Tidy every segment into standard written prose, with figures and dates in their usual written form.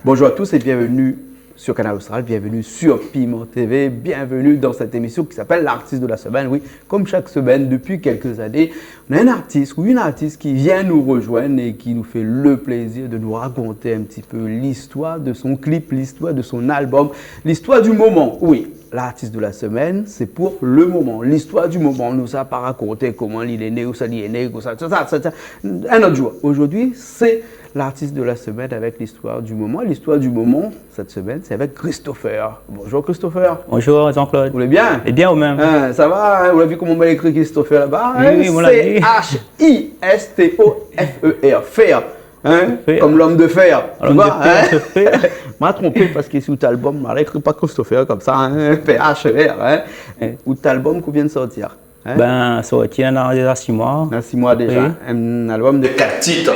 Bonjour à tous et bienvenue sur Canal Austral, bienvenue sur Piment TV, bienvenue dans cette émission qui s'appelle l'artiste de la semaine. Oui, comme chaque semaine depuis quelques années, on a un artiste ou une artiste qui vient nous rejoindre et qui nous fait le plaisir de nous raconter un petit peu l'histoire de son clip, l'histoire de son album, l'histoire du moment. Oui, l'artiste de la semaine, c'est pour le moment, l'histoire du moment. On ne nous a pas raconté comment il est né, où ça il est né, où ça, un autre jour. Aujourd'hui, c'est l'artiste de la semaine avec l'histoire du moment. L'histoire du moment, cette semaine, c'est avec Christopher. Bonjour Christopher. Bonjour Jean-Claude. Vous allez bien? Et bien ou même? Ça va? Vous avez vu comment on m'a écrit Christopher là-bas? Oui, on l'a dit. C-H-I-S-T-O-F-E-R. Fer. Comme l'homme de fer. Tu vois? M'a trompé parce que sur l'album, on n'a écrit pas Christopher comme ça. P-H-E-R. Ou l'album qu'on vient de sortir. Ben, sorti dans déjà 6 mois. Dans 6 mois déjà. Oui. Un album de 4 titres.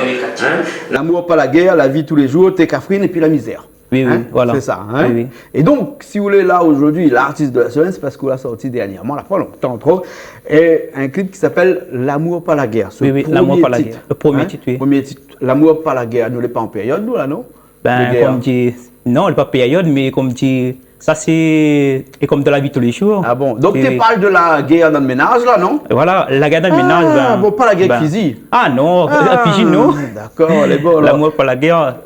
L'amour, pas la guerre, la vie tous les jours, tes Catherine et puis la misère. Oui, oui, voilà. C'est ça. Oui, oui. Et donc, si vous voulez là aujourd'hui, l'artiste de la semaine, c'est parce qu'on l'a sorti dernièrement, la fois longtemps trop, et un clip qui s'appelle L'amour, pas la guerre. Oui, oui, L'amour, pas la guerre. Le premier titre, oui. Premier titre. L'amour, pas la guerre. Nous, n'est pas en période, nous, là, non? Ben, comme dit, non, il n'est pas période, mais comme dit, ça c'est comme de la vie tous les jours. Ah bon? Donc, Oui, tu oui. parles de la guerre dans le ménage, là, non? Voilà, la guerre dans le ménage. Ah, Ben, bon, pas la guerre ben, physique. Ah non, la physique, non. D'accord, elle est bonne. L'amour, pas la guerre.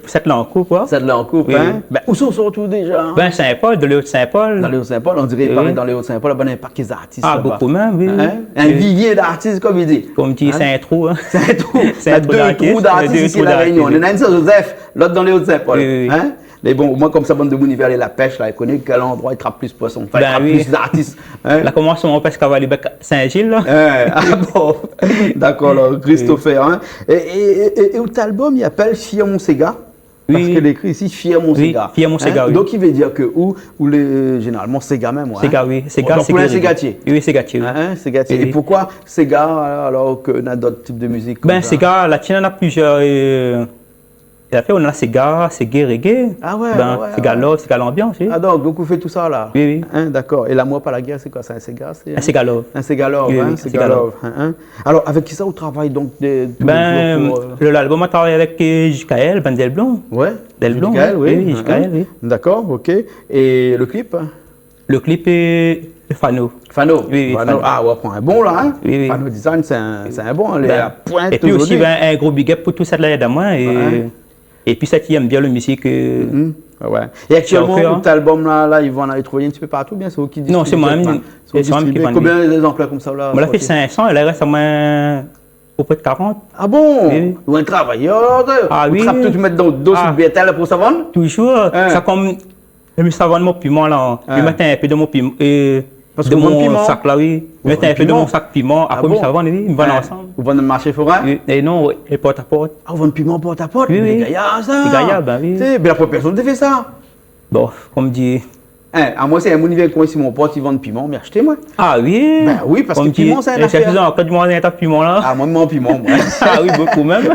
C'est là en couple, quoi. Ça de là en couple, Oui, hein? oui. Ben, où sont surtout déjà? Ben, Saint-Paul, de l'Haut Saint-Paul. Dans les Hauts-Saint-Paul, on dirait, Oui, pareil, oui. dans les Hauts-Saint-Paul, il y a un paquet d'artistes. Ah, là-bas. beaucoup même, oui. Hein? Un Oui. vivier d'artistes, comme il dit. Comme dit, c'est un trou. Hein. C'est un trou. C'est Il y a un trou deux d'artistes. trous d'artistes Deux ici trous à La Réunion. d'artistes. Il y en a un Saint-Joseph, l'autre dans les Hauts-Saint-Paul. Oui, oui. Hein? Mais bon, moi, comme ça, bande de mon hiver et la pêche, là, il connaît quel endroit il trappe plus de poissons. Enfin, il Ben trappe oui. plus d'artistes. Hein? Là, comment on pêche cavalier Saint-Gilles, là? Ah bon, d'accord, alors, Christopher. Hein? Et cet album, il appelle Fier mon Sega. Parce Oui. qu'il écrit ici Fier mon Oui, Sega. Fier mon Sega, oui. Donc, il veut dire que où généralement, Sega même. Ouais, Sega, oui. Sega, donc, pour un Segatier. Oui, Segatier. Oui. Hein, Segatier. Oui, Et oui. pourquoi Sega alors qu'on a d'autres types de musique comme Ben, ça? Sega, la tienne, on a plusieurs. Et après, on a Sega, Sega Reggae. Ah ouais, Ben, ouais, Sega ouais. Love, Sega l'ambiance, oui. Ah donc vous faites tout ça là? Oui, oui. Hein, d'accord. Et l'amour par la guerre, c'est quoi? C'est un Sega? Un Sega Love. Un Sega Love, Oui, hein? oui, Sega Sega Love. Hein? Alors, avec qui ça vous travaillez donc tous les Ben, jours pour, l'album a travaillé avec JKL, Ben Delblon. Ouais. Delblon, Michael, oui. Oui, Hein, Michael, hein. oui. D'accord, ok. Et le clip? Le clip est Fano. Fano. Oui, oui, Fano. Fano. Ah, ouais, prend un bon là, hein? Oui, oui. Fano Design, c'est un bon. Elle est Ben, à pointe et puis aussi, aujourd'hui. ben, un gros big up pour tout ça de l'aide à moi. Et puis, ça qui aime bien la musique. Ouais. Et actuellement, Chauffeur. cet album-là, ils vont en aller trouver un petit peu partout, bien, c'est vous qui Non, c'est moi-même. C'est C'est moi-même qui vends. Combien d'exemplaires comme ça là? On l'a fait 500, et là, récemment, auprès de 40. Ah bon? Oui. Ou un travailleur? Ah Vous oui. trappez tout, tu mets dans le dos sur Ah. le BTL pour savoir? Toujours, Hein. ça comme le savon de mon piment là. Hein. Je mettais un peu de mon piment, Parce de que vous vendez mon piment? sac là, oui. Je Vous mettais un vendez peu de piment? mon sac piment. Ah Après, bon? le savon, oui, ils vendent Hein. ensemble. Vous vendez le marché forain? Et non, et porte à porte. Ah, vous vendez piment porte à porte? Oui, oui. C'est gaillard, ça! C'est gaillard, ben oui. Mais la première personne qui fait ça. Bon, comme dit. Hein, à moi, c'est un univers comme ici, mon pote, ils vendent piment, mais achetez-moi. Ah oui? Ben oui, parce Comme que piment, c'est un C'est affaire. suffisant, quand tu manges un tas de piment là. Ah, moi, mon piment, moi. Ah oui, beaucoup même.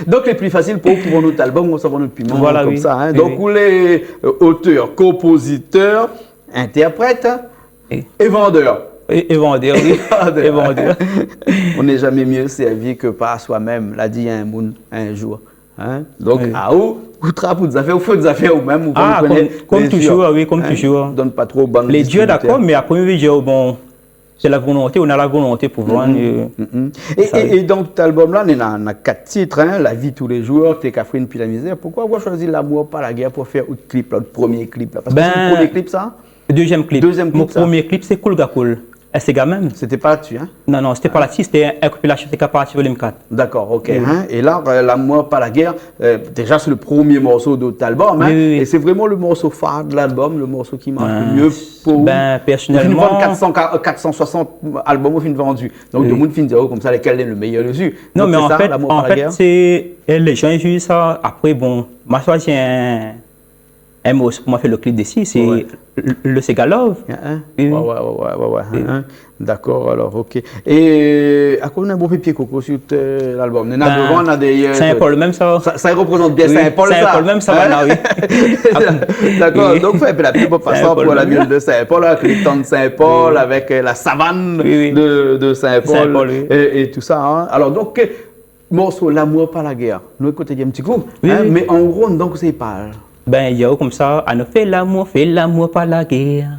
Donc, les plus faciles pour vendre notre album, on s'en vend notre piment Voilà, comme oui. ça. Hein. Oui, Donc, oui. vous les auteurs, compositeurs, interprètes Oui. et vendeurs. Et vendeur, oui. Et vendeur. On n'est jamais mieux servi que par soi-même, l'a dit un monde un jour. Hein? Donc, Oui. à vous trappez des affaires, vous faites des affaires vous-même, vous Ah, comprenez, comme bien toujours, sûr. oui, comme toujours. Donne pas trop bonne Les dieux, d'accord, mais après, oui, je dis, bon, c'est la volonté, on a la volonté pour vendre. Ça, Et dans cet album-là, on a 4 titres, hein, La vie tous les jours, Tes Catherine puis la misère. Pourquoi avoir choisi L'amour par la guerre pour faire autre clip, là, le premier clip là? Parce que c'est le premier clip, ça? Deuxième clip. Deuxième clip, Mon ça. premier clip, c'est Cool Gacool. C'est gars même. C'était pas là-dessus, hein? Non, non, c'était pas là-dessus, c'était un compilation, c'était partie volume 4. D'accord, ok. Oui. Hein? Et là, L'amour par la guerre, déjà c'est le premier morceau de cet album, hein? Oui, oui, oui. Et c'est vraiment le morceau phare de l'album, le morceau qui marche le mieux pour Ben, personnellement. Au fin de vendre 460 albums au fin de vendu. Donc, Oui. tout le monde finit dire comme ça, lequel est le meilleur dessus. Non, Donc, mais c'est en ça, fait, L'amour par la guerre. c'est les gens ils jouent ça. Après, bon, moi, je choisi moi, pour faire le clip d'ici, c'est le Segalov. Ouais. D'accord, alors, ok. Et à quoi on a un beau pied coco sur l'album? On a devant, on a derrière. Saint-Paul, même ça. Ça représente bien Saint-Paul, ça. Saint-Paul, même ça, oui. D'accord, donc fait la pub passant pour la ville de Saint-Paul, avec les temps de Saint-Paul, avec la savane de Saint-Paul et tout ça. Hein. Alors, donc, morceau L'amour par la guerre. Nous écoutons un petit coup, mais en gros, donc, c'est pas. Ben, yo, comme ça, on a fait l'amour par la guerre.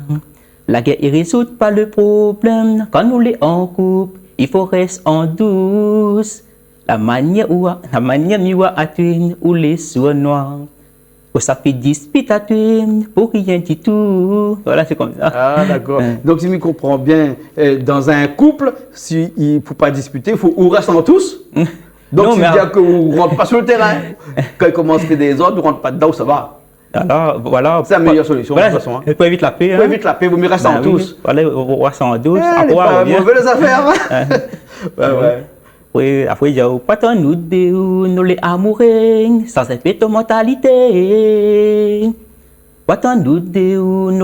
La guerre, il résout pas le problème. Quand nous les en couple, il faut rester en douce. La manière miwa à tuer, ou les soins noirs. Ou ça fait dispute à tuer, pour rien du tout. Voilà, c'est comme ça. Ah, d'accord. Donc, si je comprends bien, dans un couple, il ne faut pas disputer, il faut ou rester en tous. Donc, c'est dire que vous ne rentrez pas sur le terrain. Quand il commence à faire des ordres, vous ne rentrez pas dedans, ça va. Alors, voilà. C'est la meilleure solution, voilà, de toute façon. Pour éviter la paix. Pour éviter la paix, vous me restez en tous. Voilà, vous restez en tous. Après, pas mauvaises affaires. Oui, après, il y a pas tant nous les amoureux, sans cette mentalité. Pas tant nous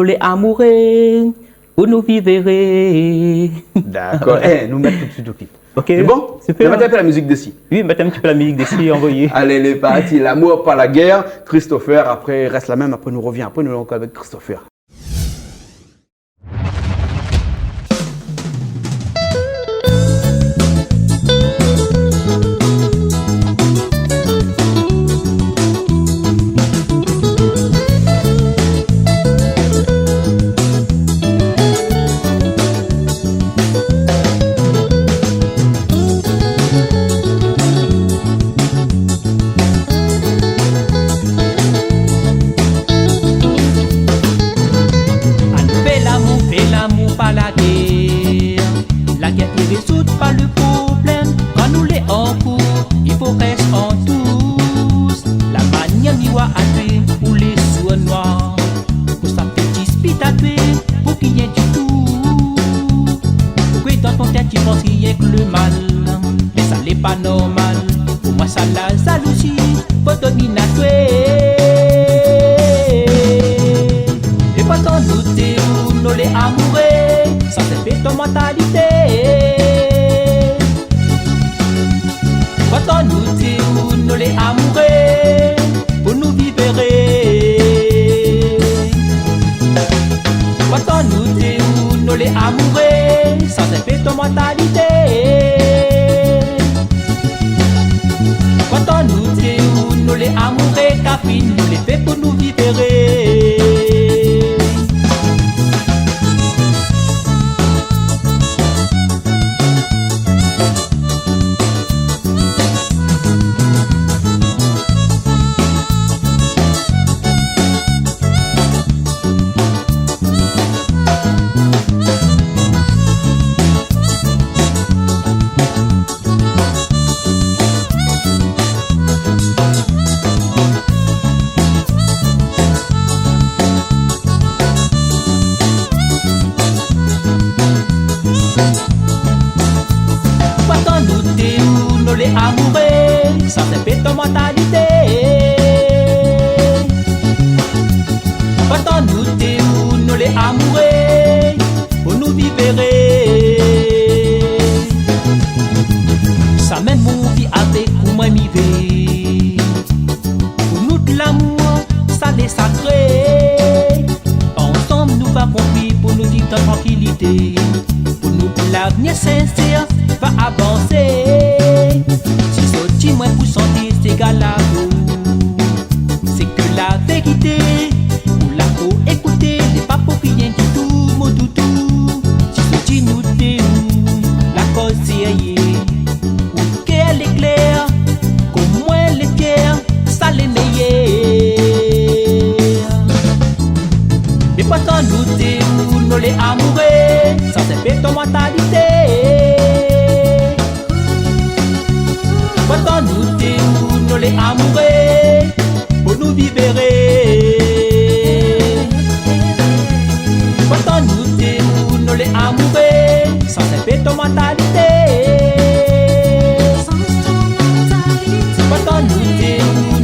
les amoureux, pour nous vivrez. D'accord. Nous mettons tout de suite au clip. Ok. C'est bon? Super. On va mettre un peu la musique d'ici. Oui, mettez un petit peu la musique d'ici, envoyez. Allez, les partis, L'amour par la guerre. Christopher, après, reste la même, après nous revient. Après, nous encore avec Christopher.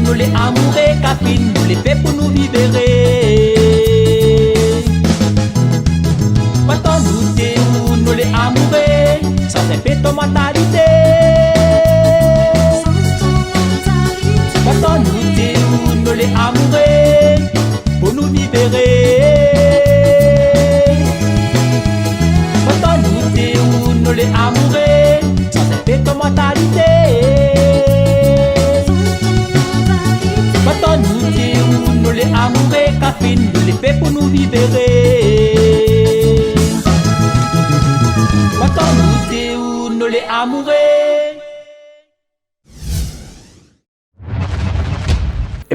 Nous les amoureux, capines, nous les fait pour nous vivre.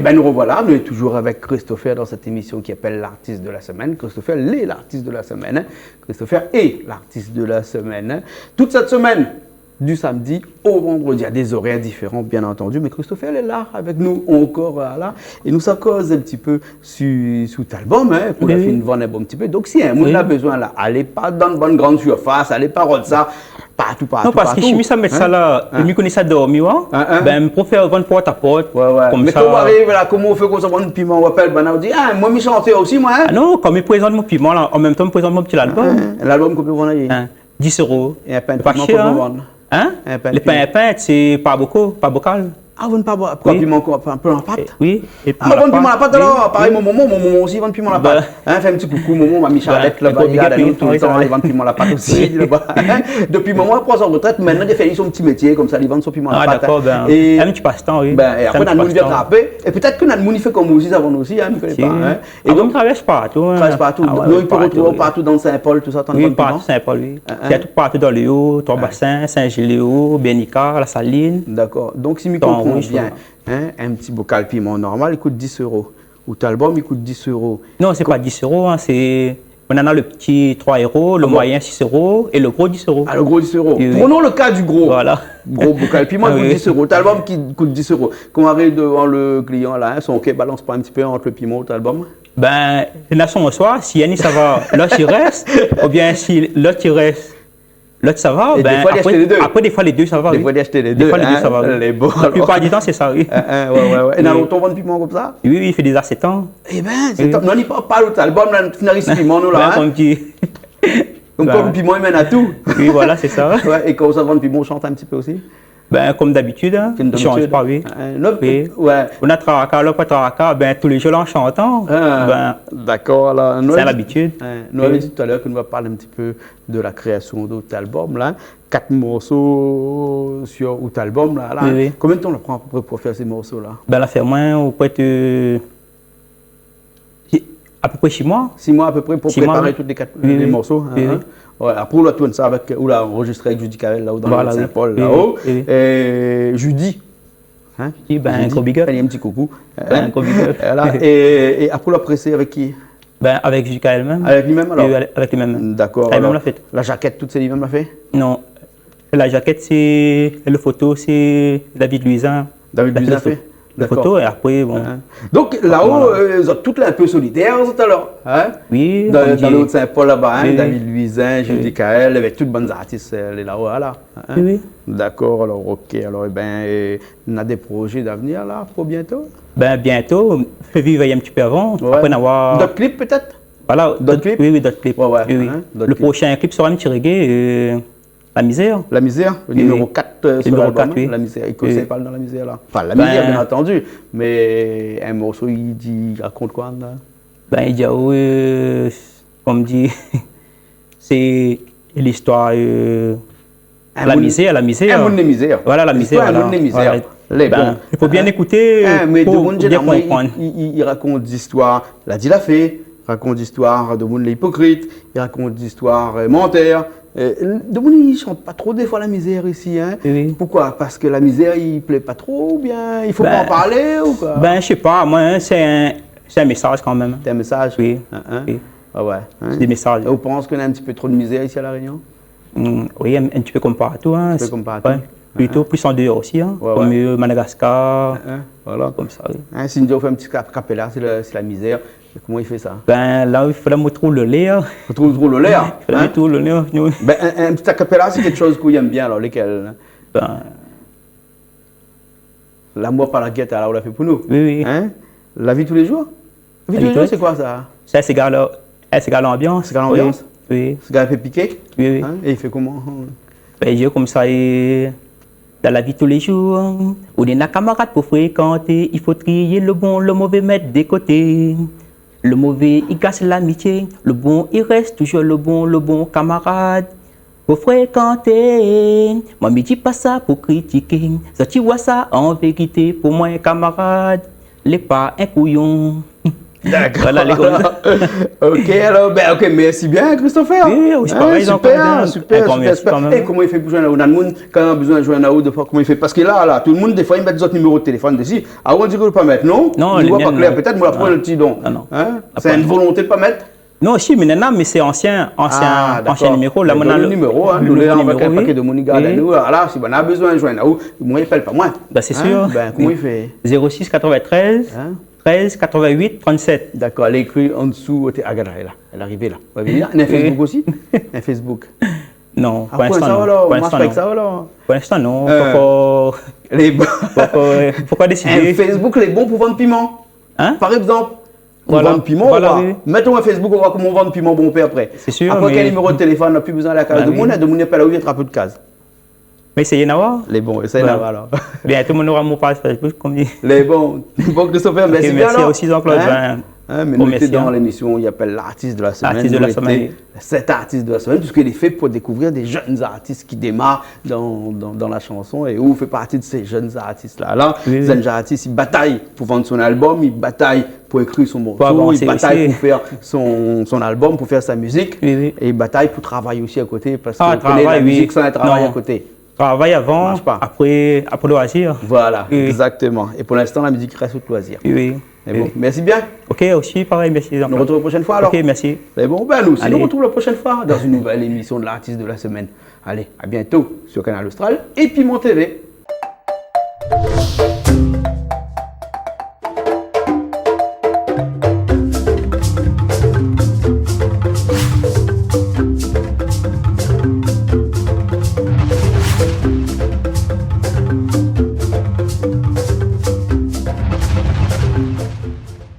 bien, nous revoilà, nous sommes toujours avec Christopher dans cette émission qui appelle l'artiste de la semaine. Christopher est l'artiste de la semaine. Hein. Christopher est l'artiste de la semaine. Hein. Toute cette semaine, du samedi au vendredi, à des horaires différents, bien entendu. Mais Christopher est là avec nous encore là. Et nous ça cause un petit peu sur cet album, hein, pour la fin de vendre un bon petit peu. Donc, si un monde a besoin là, allez pas dans une bonne grande surface, allez pas rôder ça partout. Non, parce que je me mettre ça là, je me connais ça dormir, ben, pour faire vendre porte à porte. Comme mais ça. Mais quand on arrive là, comment on fait qu'on se vend un piment, on appelle, ben, on dit, ah, moi, je chante aussi, moi. Hein? Ah non, quand je présente mon piment là, en même temps, je présente mon petit album. L'album qu'on peut vendre, 10 €. Et un pain de piment qu'on peut vendre. Hein? Le pain à pain, c'est pas beaucoup, pas bocal. Ah, vous ne pas boire piment un peu en pâte? Oui. Ah, vous piment la pâte alors? Pareil, mon maman aussi, vend piment la pâte. Hein, fais un petit coucou, maman, ma Michalette là-bas, il y a tout le temps, il vend piment la pâte aussi. Depuis maman, après son retraite, maintenant, il a fait son petit métier, comme ça, il vend son piment la pâte. Ah, d'accord, ben. Et un petit passe-temps, oui. Ben, et après, on vient frapper. Et peut-être que notre fait comme aussi, ça vend aussi, hein, je ne connais pas. Et donc, on traverse partout. On traverse partout. Donc, il peut retrouver partout dans Saint-Paul, tout ça. Oui, partout Saint-Paul, oui. Il y a tout partout dans le haut, Trois-Bassins, Saint-Géléo, Bénicard, La Saline. D'accord. Donc, si je comprends bien, un petit bocal piment normal, il coûte 10 €. Ou Talbom, il coûte 10 €. Non, c'est pas 10 €, hein, c'est... On en a le petit 3 €, le moyen 6 € et le gros 10 €. Ah, le gros 10 €. Oui. Prenons le cas du gros. Voilà. Gros bocal piment, il coûte 10 €. Talbom qui coûte 10 €. Quand on arrive devant le client, là, son OK balance pas un petit peu entre le piment et le Talbom? Ben, il y en a son au soir. Si Yannis, ça va, l'autre il reste. Ou bien si l'autre il reste. L'autre, ça va. Et ben, des fois, après, les deux. Après, des fois, les deux, ça va. Des fois, acheter les deux. Des fois, les deux, ça va. Les beaux. La plupart du temps, c'est ça, oui. Et dans l'autre, on vend du piment comme ça? Oui, il fait des acétans. Eh bien, c'est top. Non, il parle pas l'autre album, là, finaliste piment, nous, là. Comme tu. Comme le piment, il mène à tout. Oui, voilà, c'est ça. Et quand on vend le piment, on chante un petit peu aussi? Ben, comme d'habitude, hein. On ne change pas, oui. Oui. On a Traraka, l'autre pas Traraka, ben, tous les jours, là, en chantant. Ben, d'accord, alors. C'est l'habitude. Nous avons dit tout à l'heure que nous allons parler un petit peu de la création d'autres albums, là. 4 morceaux sur d'autres albums, là. Oui. Combien de temps on prend à peu près pour faire ces morceaux-là? Ben, la faire moins, ou peut-être. À peu près 6 mois. 6 mois à peu près pour préparer tous les morceaux. Oui. Ouais, après, on l'a tourné ça avec, on l'a enregistré avec Judy Carrel là-haut dans Saint-Paul, là-haut. Et Judy. Hein? Ben, un gros big up. Il y a un petit coucou. Un gros big up. Et après, on l'a pressé avec qui? Ben, avec Judy Carel même. Avec lui-même alors? Oui, avec lui-même. D'accord. Elle-même l'a fait. La jaquette, toute c'est lui-même l'a fait? Non. La jaquette, c'est. Le photo, c'est David Luisin. David Luisin fait? La photo et après, bon. Donc là-haut, ils ont toutes là un peu solidaires tout à l'heure. Hein? Oui. Dans le Haut-de-Saint-Paul là-bas, hein? David Luisin, Judy Carel, avec toutes bonnes artistes là-haut. Là. Hein? Oui. D'accord, alors ok. Alors, on a des projets d'avenir là pour bientôt? Ben, bientôt. Je vais vivre un petit peu avant. Ouais. Après, avoir. D'autres clips peut-être? Voilà. D'autres clips? Oui, d'autres clips. Ouais. Oui. Hein? Le prochain clip sera un petit reggae. La misère. La misère, le numéro 4 sur l'album, oui. La misère. Il parle dans la misère là. Enfin, la misère, bien entendu. Mais un morceau, il raconte quoi là? Ben, il dit, comme dit, c'est l'histoire. La misère. Un monde de misère. Voilà, la misère. Un monde de misère. Il faut bien écouter. Mais pour bien comprendre. Il raconte des histoires. La dit la fée. Il raconte des histoires de monde hypocrite. Il raconte des histoires mentaires. De monde, ils ne chantent pas trop des fois la misère ici. Hein? Oui. Pourquoi? Parce que la misère, il ne plaît pas trop ou bien il faut pas en parler ou quoi? Ben, je sais pas. Moi, c'est un message quand même. C'est un message? Oui. Oui. Ah ouais. C'est des messages. Et vous pensez qu'on a un petit peu trop de misère ici à La Réunion? Oui, un petit peu comme partout. Hein. Un peu comme partout. Ouais. Plutôt plus en dehors aussi. Hein. Comme Madagascar. Voilà. Comme ça, oui. Si nous fait un petit capella, c'est la misère. Comment il fait ça? Ben là, il faudrait me trouver le lait. Il faut trouver le lait? Il faudrait trouver le lait. Ben, un petit acapella, c'est quelque chose qu'on aime bien, alors lesquels? Ben... L'amour par la guette, alors on l'a fait pour nous. Oui. Hein? La vie tous les jours? La vie tous les jours, c'est quoi ça? C'est un cigare l'ambiance. Cigare l'ambiance? Oui. Cigare fait piquer? Oui. Hein? Et il fait comment? Ben, je comme ça, dans la vie tous les jours, où il y a camarades pour fréquenter, il faut trier le bon, le mauvais mettre des côtés. Le mauvais, il casse l'amitié. Le bon, il reste toujours le bon camarade. Faut fréquenter. Moi, me dis pas ça pour critiquer. Ça, tu vois ça en vérité. Pour moi, un camarade, n'est pas un couillon. D'accord. Voilà, les gars. Ok, alors, ben, ok, merci bien, Christopher. Oui, aussi, pareil, donc, super, super, grand super, merci super. quand même. Et comment il fait pour joindre au monde quand on a besoin de joindre de fois, comment il fait? Parce que là, tout le monde, des fois, il met des autres numéros de téléphone dessus. Ah, on dit qu'on ne peut pas mettre, non? Non, il les voit pas miennes, clair, non. peut-être, moi, la prendre le petit don. Non. Hein? C'est une volonté de ne pas mettre? Non, si, mais non, mais c'est ancien numéro. Là, on a le numéro, hein. Nous, là, on va créer un paquet de Moniga oui. nous. Alors là, si on a besoin de joindre, moi, il ne pas moi. Ben, c'est sûr. Ben, comment il fait? 06 93 Hein? 13 88 37. D'accord, elle est écrite en dessous. Ah, regarde, elle est arrivée là. Vous voyez, il y a un Facebook aussi? Un Facebook. Non, Ah, pour l'instant, non. alors, Pour on l'instant, marche pas avec non. ça alors? Pour l'instant, non. Les Pourquoi Un décider? Facebook, les bons pour vendre piment. Hein? Par exemple, pour Voilà. vendre piment, Voilà, on va. oui. Mettons un Facebook, on va comment vendre piment bon père après. C'est sûr, Après, mais- quel numéro de téléphone, on n'a plus besoin de la case Bah de oui. monde, de monde n'est pas là où il y a un peu de case. Mais essayez d'avoir. Les bons, essaye Voilà. là alors. Bien, tout le monde aura mon page Facebook, comme dit. Les bons. Bon, Christopher, merci bien merci alors. aussi, Jean-Claude. Mais Bon, nous étions merci, dans hein. l'émission, il appelle l'artiste de la semaine. L'artiste de la semaine. Cet artiste de la semaine, puisqu'il est fait pour découvrir des jeunes artistes qui démarrent dans la chanson et où fait partie de ces jeunes artistes-là. Là, Oui, les jeunes artistes, ils bataillent pour vendre son album, ils bataillent pour écrire son morceau, avancer ils bataillent aussi. pour faire son album, pour faire sa musique, Oui, oui. et ils bataillent pour travailler aussi à côté, parce Ah, qu'on connaît la travail, oui. musique sans un travail Non. à côté. Travail avant, Marche pas. après le loisir. Voilà, Oui. exactement. Et pour l'instant, la musique reste au loisir. Oui. Mais bon, merci bien. Ok, aussi, pareil, merci. On nous Jean-Claude. retrouve la prochaine fois alors. Ok, merci. Mais bon, ben nous aussi, Allez. nous retrouve la prochaine fois dans une nouvelle émission de l'artiste de la semaine. Allez, à bientôt sur Canal Austral et Piment TV.